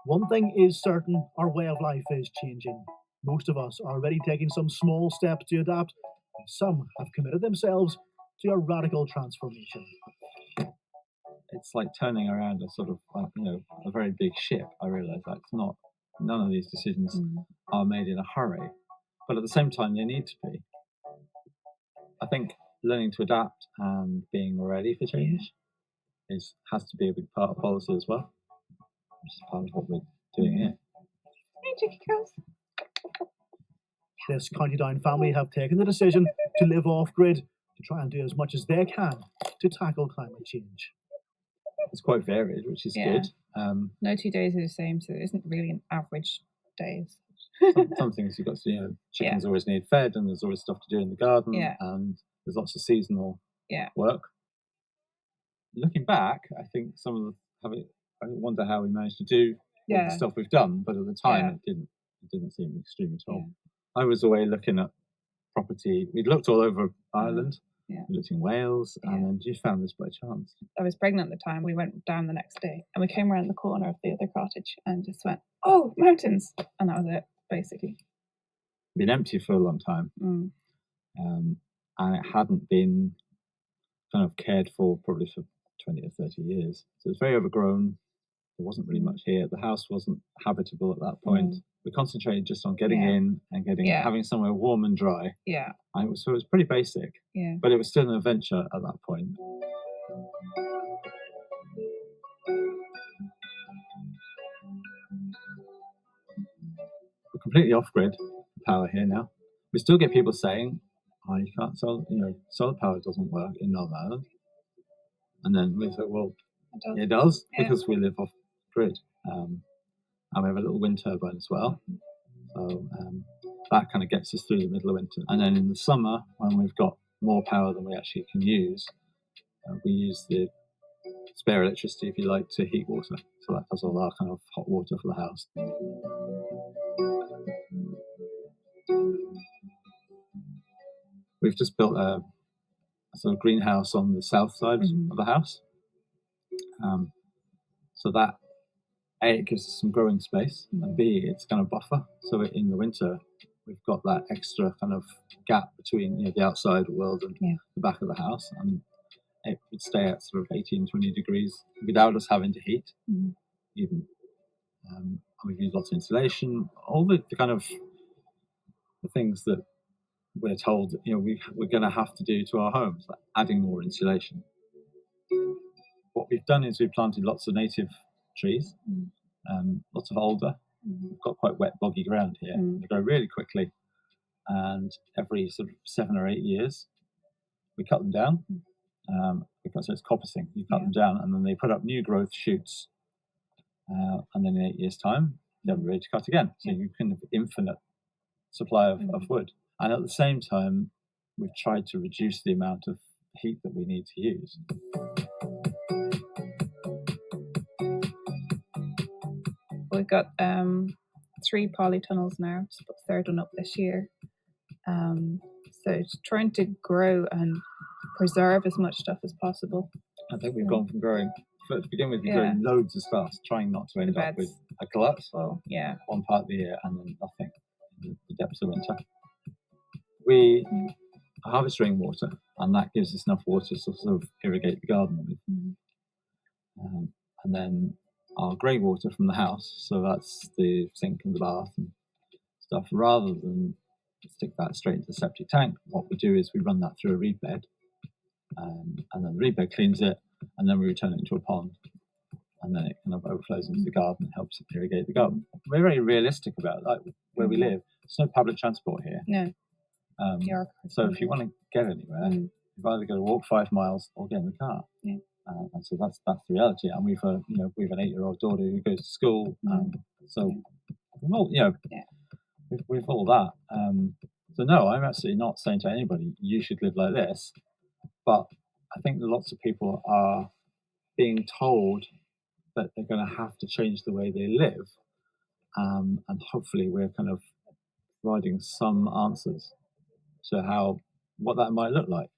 One thing is certain, our way of life is changing. Most of us are already taking some small steps to adapt, and some have committed themselves to a radical transformation. It's like turning around a sort of a very big ship. I realise that it's not. None of these decisions are made in a hurry, but at the same time they need to be. I think learning to adapt and being ready for change has to be a big part of policy as well, which is part of what we're doing here. Hey, Chicky girls. This County Down family have taken the decision to live off grid to try and do as much as they can to tackle climate change. It's quite varied, which is good. No 2 days are the same, so there isn't really an average days. Some things you've got to, chickens always need fed, and there's always stuff to do in the garden, and there's lots of seasonal work. Looking back, I think I wonder how we managed to do all the stuff we've done, but at the time it didn't seem extreme at all. I was away looking at property. We'd looked all over Ireland. We looked in Wales, and then just found this by chance. I was pregnant at the time. We went down the next day, and we came around the corner of the other cottage and just went, "Oh, mountains!" And that was it, basically. Been empty for a long time, and it hadn't been kind of cared for probably for 20 or 30 years. So it's very overgrown. There wasn't really much here. The house wasn't habitable at that point. We concentrated just on getting in and having somewhere warm and dry. So it was pretty basic. But it was still an adventure at that point. We're completely off-grid power here now. We still get people saying, "Oh, you can't solar power doesn't work in Northern Ireland." And then we thought, well, it does because we live off-grid. And we have a little wind turbine as well. So that kind of gets us through the middle of winter. And then in the summer, when we've got more power than we actually can use, we use the spare electricity, if you like, to heat water. So that does all our kind of hot water for the house. We've just built a sort of greenhouse on the south side of the house. So that, A, it gives us some growing space, and B, it's kind of buffer. So in the winter, we've got that extra kind of gap between the outside world and the back of the house, and it would stay at sort of 18, 20 degrees without us having to heat, even. We've used lots of insulation, all the kind of the things that we're told we're going to have to do to our homes, like adding more insulation. What we've done is we've planted lots of native trees, lots of alder. We've got quite wet, boggy ground here. They grow really quickly, and every sort of 7 or 8 years, we cut them down because it's coppicing. You cut them down, and then they put up new growth shoots, and then in 8 years' time, they're ready to cut again. So you can have infinite supply of wood. And at the same time, we've tried to reduce the amount of heat that we need to use. We've got 3 polytunnels now. Just put the 3rd one up this year. So it's trying to grow and preserve as much stuff as possible. I think we've gone from growing, to begin with, growing loads of stuff, trying not to end up with a glut. Well, one part of the year and then nothing in the depths of winter. We harvest rainwater, and that gives us enough water to sort of irrigate the garden with. And then our grey water from the house, so that's the sink and the bath and stuff, rather than stick that straight into the septic tank, what we do is we run that through a reed bed, and then the reed bed cleans it, and then we return it into a pond, and then it kind of overflows into the garden and helps irrigate the garden. We're very realistic about that. Where we live, there's no public transport here. No. So if you want to get anywhere, you've either got to walk 5 miles or get in the car. And so that's the reality. And we've an 8-year-old daughter who goes to school. So we've all we've all that. So no, I'm absolutely not saying to anybody you should live like this. But I think that lots of people are being told that they're going to have to change the way they live, and hopefully we're kind of providing some answers to what that might look like.